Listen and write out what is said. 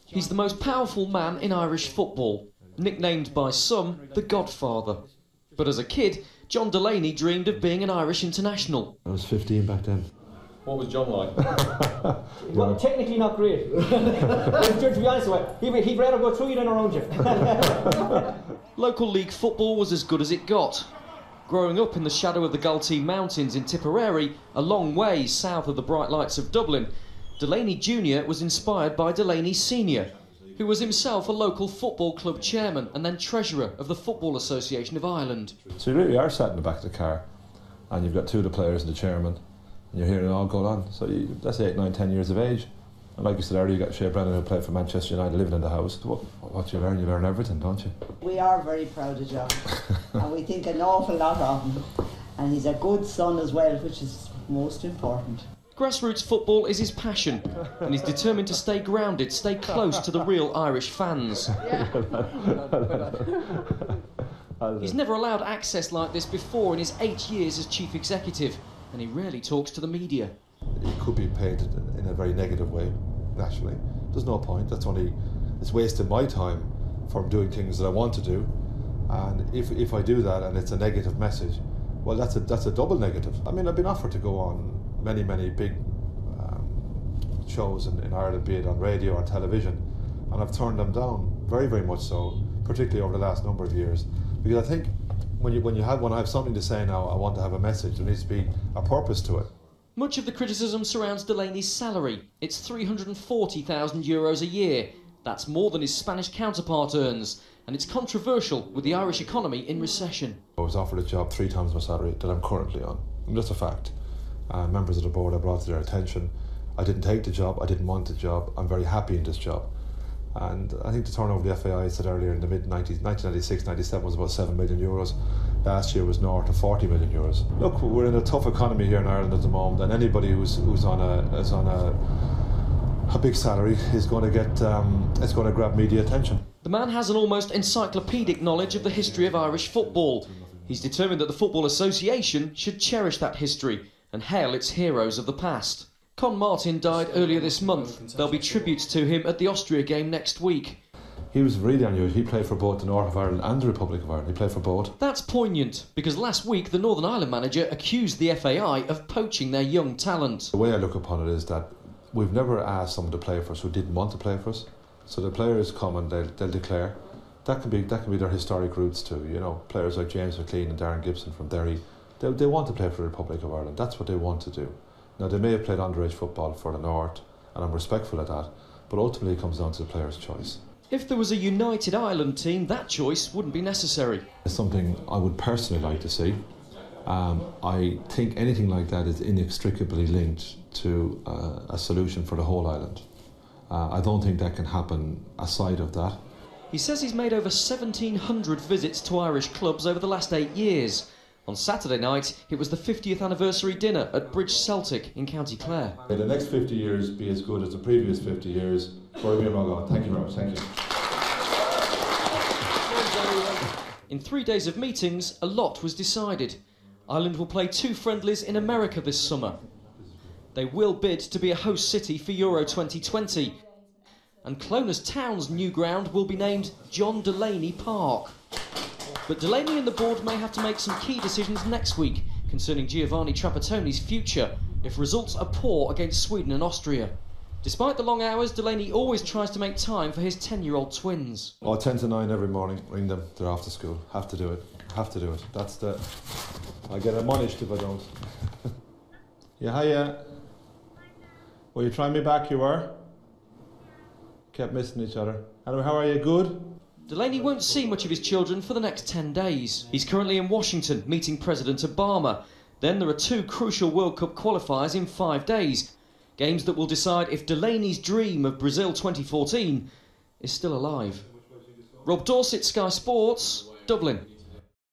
He's the most powerful man in Irish football, nicknamed by some the Godfather. But as a kid, John Delaney dreamed of being an Irish international. I was 15 back then. What was John like? Well, technically not great. To be honest with you, he'd rather go through you than around you. Local league football was as good as it got. Growing up in the shadow of the Galtee Mountains in Tipperary, a long way south of the bright lights of Dublin, Delaney Jr. was inspired by Delaney Sr., who was himself a local football club chairman and then treasurer of the Football Association of Ireland. So you really are sat in the back of the car and you've got two of the players and the chairman and you're hearing it all go on. So that's 8, 9, 10 years of age. And like you said earlier, you got Shea Brennan who played for Manchester United living in the house. What you learn everything, don't you? We are very proud of John and we think an awful lot of him. And he's a good son as well, which is most important. Grassroots football is his passion, and he's determined to stay grounded, stay close to the real Irish fans. He's never allowed access like this before in his 8 years as chief executive, and he rarely talks to the media. It could be painted in a very negative way, nationally. There's no point. It's wasting my time from doing things that I want to do, and if I do that and it's a negative message, well, that's a double negative. I mean, I've been offered to go on many big shows in Ireland, be it on radio or television, and I've turned them down, very much so, particularly over the last number of years, because I think when I have something to say now, I want to have a message. There needs to be a purpose to it. Much of the criticism surrounds Delaney's salary. It's €340,000 a year. That's more than his Spanish counterpart earns, and it's controversial with the Irish economy in recession. I was offered a job 3 times my salary that I'm currently on, and that's a fact. Members of the board I brought to their attention. I didn't take the job, I didn't want the job, I'm very happy in this job. And I think the turnover of the FAI, I said earlier, in the mid-90s, 1996-97 was about €7 million. Last year was north of €40 million. Look, we're in a tough economy here in Ireland at the moment, and anybody who's on a big salary is going to get, it's going to grab media attention. The man has an almost encyclopedic knowledge of the history of Irish football. He's determined that the Football Association should cherish that history and hail its heroes of the past. Con Martin died earlier this month. There'll be tributes to him at the Austria game next week. He was really unusual. He played for both the North of Ireland and the Republic of Ireland. He played for both. That's poignant, because last week the Northern Ireland manager accused the FAI of poaching their young talent. The way I look upon it is that we've never asked someone to play for us who didn't want to play for us. So the players come and they'll declare. That can be their historic roots too. You know, players like James McLean and Darren Gibson from Derry. They want to play for the Republic of Ireland. That's what they want to do. Now, they may have played underage football for the North, and I'm respectful of that, but ultimately it comes down to the player's choice. If there was a united Ireland team, that choice wouldn't be necessary. It's something I would personally like to see. I think anything like that is inextricably linked to a solution for the whole island. I don't think that can happen aside of that. He says he's made over 1,700 visits to Irish clubs over the last 8 years. On Saturday night, it was the 50th anniversary dinner at Bridge Celtic in County Clare. May the next 50 years be as good as the previous 50 years. Thank you very much. Thank you. In 3 days of meetings, a lot was decided. Ireland will play 2 friendlies in America this summer. They will bid to be a host city for Euro 2020. And Clonus Town's new ground will be named John Delaney Park. But Delaney and the board may have to make some key decisions next week concerning Giovanni Trapattoni's future if results are poor against Sweden and Austria. Despite the long hours, Delaney always tries to make time for his 10-year-old twins. Oh, 10 to 9 every morning, ring them, they're off to school. Have to do it. I get admonished if I don't. Yeah, hiya. Were you trying me back, you were? Kept missing each other. Anyway, how are you? Good? Delaney won't see much of his children for the next 10 days. He's currently in Washington meeting President Obama. Then there are 2 crucial World Cup qualifiers in 5 days. Games that will decide if Delaney's dream of Brazil 2014 is still alive. Rob Dorset, Sky Sports, Dublin.